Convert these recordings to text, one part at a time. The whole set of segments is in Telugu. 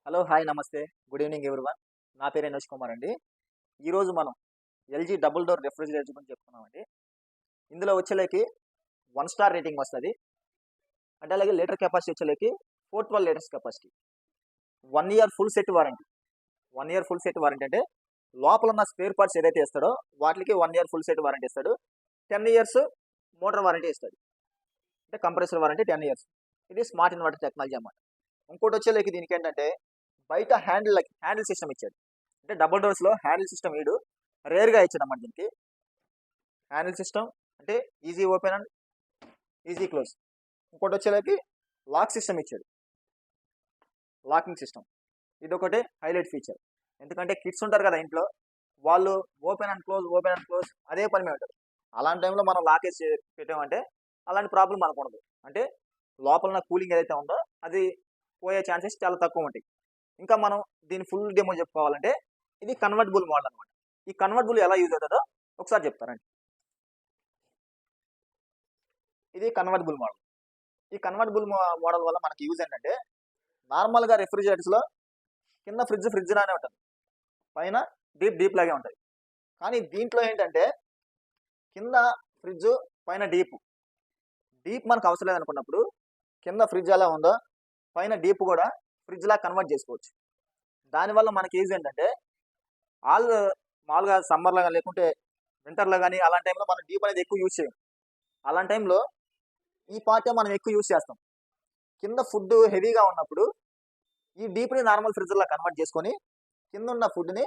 హలో, హాయ్, నమస్తే, గుడ్ ఈవినింగ్ ఎవ్రీవన్. నా పేరు ఎనోష్ కుమార్ అండి. ఈరోజు మనం ఎల్జీ డబుల్ డోర్ రెఫ్రిజిరేటర్ గురించి చెప్పుకున్నామండి. ఇందులో వచ్చేలేకి 1 స్టార్ రేటింగ్ వస్తుంది. అంటే అలాగే లీటర్ కెపాసిటీ వచ్చేలేకి 412 litres capacity. 1 year full set warranty. 1 year full set warranty అంటే లోపల ఉన్న స్పేర్ పార్ట్స్ ఏదైతే ఇస్తాడో వాటికి 1 ఇయర్ ఫుల్ సెట్ వారంటీ ఇస్తాడు. 10 ఇయర్స్ మోటార్ వారంటీ ఇస్తాడు. అంటే కంప్రెసర్ వారంటీ 10 ఇయర్స్. ఇది స్మార్ట్ ఇన్వర్టర్ టెక్నాలజీ అన్నమాట. ఇంకోటి వచ్చేలేకి దీనికి ఏంటంటే బయట హ్యాండిల్ సిస్టమ్ ఇచ్చాడు. అంటే డబుల్ డోర్స్లో హ్యాండిల్ సిస్టమ్ వీడు రేర్గా ఇచ్చాడు అన్నమాట. దీనికి హ్యాండిల్ సిస్టమ్ అంటే easy open and easy close. ఇంకోటి వచ్చేలాకి లాక్ సిస్టమ్ ఇచ్చాడు, లాకింగ్ సిస్టమ్. ఇది ఒకటి హైలైట్ ఫీచర్. ఎందుకంటే కిడ్స్ ఉంటారు కదా ఇంట్లో, వాళ్ళు ఓపెన్ అండ్ క్లోజ్ అదే పని మీద ఉంటారు. అలాంటి టైంలో మనం లాక్ వేసి పెట్టామంటే అలాంటి ప్రాబ్లం మనకు ఉండదు. అంటే లోపల కూలింగ్ ఏదైతే ఉందో అది పోయే ఛాన్సెస్ చాలా తక్కువ ఉంటాయి. ఇంకా మనం దీని ఫుల్ డెమో చెప్పుకోవాలంటే ఇది కన్వర్టబుల్ మోడల్ అనమాట. ఈ కన్వర్టబుల్ ఎలా యూజ్ అవుతుందో ఒకసారి చెప్తారండి. ఇది కన్వర్టబుల్ మోడల్. ఈ కన్వర్టబుల్ మోడల్ వల్ల మనకి యూజ్ ఏంటంటే నార్మల్గా రెఫ్రిజిరేటర్స్లో కింద ఫ్రిడ్జ్ లానే ఉంటుంది, పైన డీప్ లాగే ఉంటుంది. కానీ దీంట్లో ఏంటంటే కింద ఫ్రిడ్జ్ పైన డీప్ మనకు అవసరం లేదనుకున్నప్పుడు కింద ఫ్రిడ్జ్ ఎలా ఉందో పైన డీప్ కూడా ఫ్రిడ్జ్ లా కన్వర్ట్ చేసుకోవచ్చు. దానివల్ల మనకి యూజ్ ఏంటంటే మామూలుగా సమ్మర్లో కానీ లేకుంటే వింటర్లో కానీ అలాంటి టైంలో మనం డీప్ అనేది ఎక్కువ యూజ్ చేయం. అలాంటి టైంలో ఈ పార్టే మనం ఎక్కువ యూజ్ చేస్తాం. కింద ఫుడ్ హెవీగా ఉన్నప్పుడు ఈ డీప్ని నార్మల్ ఫ్రిడ్జ్లా కన్వర్ట్ చేసుకొని కింద ఉన్న ఫుడ్ని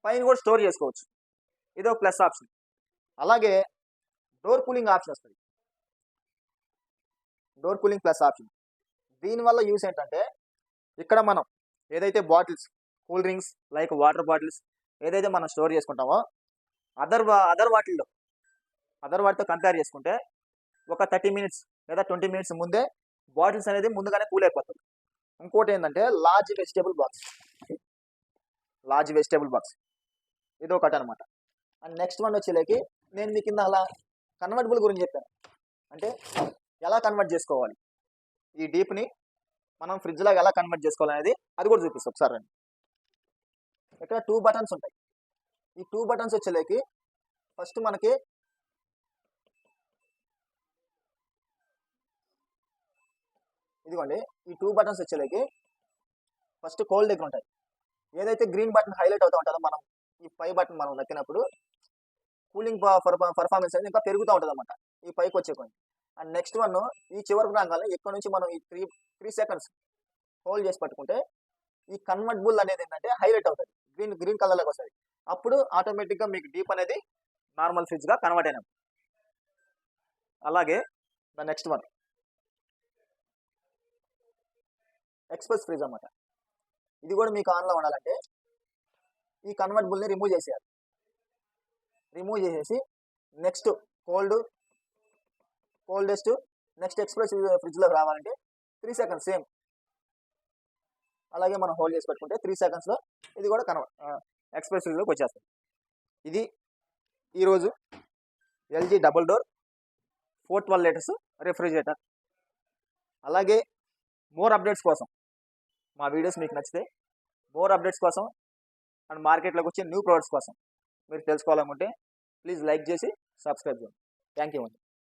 పైన కూడా స్టోర్ చేసుకోవచ్చు. ఇది ఒక ప్లస్ ఆప్షన్. అలాగే డోర్ కూలింగ్ ఆప్షన్ వస్తుంది. Door cooling plus option. దీనివల్ల యూస్ ఏంటంటే ఇక్కడ మనం ఏదైతే bottles, cool drinks like water bottles ఏదైతే మనం స్టోర్ చేసుకుంటామో అదర్ వాటితో కంపేర్ చేసుకుంటే ఒక 30 మినిట్స్ లేదా 20 మినిట్స్ ముందే బాటిల్స్ అనేది ముందుగానే కూల్ అయిపోతుంది. ఇంకోటి ఏంటంటే లార్జ్ వెజిటేబుల్ బాక్స్ ఇది ఒకటి అనమాట. అండ్ నెక్స్ట్ వన్ వచ్చేలేకి నేను మీ కింద అలా కన్వర్టబుల్ గురించి చెప్పాను. అంటే ఎలా కన్వర్ట్ చేసుకోవాలి, ఈ డీప్ని మనం ఫ్రిడ్జ్ లాగా ఎలా కన్వర్ట్ చేసుకోవాలనేది అది కూడా చూపిస్తాం ఒకసారి రండి. ఇక్కడ 2 బటన్స్ ఉంటాయి. ఈ 2 బటన్స్ వచ్చేలేకి ఫస్ట్ మనకి ఇదిగోండి, ఈ 2 బటన్స్ వచ్చేలేకి ఫస్ట్ కోల్డ్ దగ్గర ఉంటాయి. ఏదైతే గ్రీన్ బటన్ హైలైట్ అవుతూ ఉంటుందో మనం ఈ పై బటన్ మనం నొక్కినప్పుడు కూలింగ్ పర్ఫార్మెన్స్ అనేది ఇంకా పెరుగుతూ ఉంటుంది అనమాట ఈ పైకి వచ్చే కొన్ని. అండ్ నెక్స్ట్ వన్ ఈ చివరికి రాగానే ఇక్కడ నుంచి మనం ఈ 3 సెకండ్స్ హోల్డ్ చేసి పట్టుకుంటే ఈ కన్వర్టబుల్ అనేది ఏంటంటే హైలైట్ అవుతుంది, గ్రీన్ కలర్లోకి వస్తుంది. అప్పుడు ఆటోమేటిక్గా మీకు డీప్ అనేది నార్మల్ ఫ్రిడ్జ్గా కన్వర్ట్ అయినప్పుడు. అలాగే the next one express fridge అన్నమాట. ఇది కూడా మీకు ఆన్లో ఉండాలంటే ఈ కన్వర్టబుల్ని రిమూవ్ చేసేసి నెక్స్ట్ కోల్డెస్ట్ నెక్స్ట్ ఎక్స్ప్రెస్ ఫ్రిడ్జ్లోకి రావాలంటే 3 సెకండ్స్ సేమ్ అలాగే మనం హోల్డ్ చేసి పెట్టుకుంటే 3 సెకండ్స్లో ఇది కూడా ఎక్స్ప్రెస్ ఫ్రిడ్జ్లోకి వచ్చేస్తుంది. ఇది ఈరోజు LG double door 412 litres refrigerator. అలాగే మోర్ అప్డేట్స్ కోసం మా వీడియోస్ మీకు నచ్చితే మోర్ అప్డేట్స్ కోసం అండ్ మార్కెట్లోకి వచ్చే న్యూ ప్రోడక్ట్స్ కోసం మీరు తెలుసుకోవాలనుకుంటే ప్లీజ్ లైక్ చేసి సబ్స్క్రైబ్ చేయండి. థ్యాంక్ యూ అండి.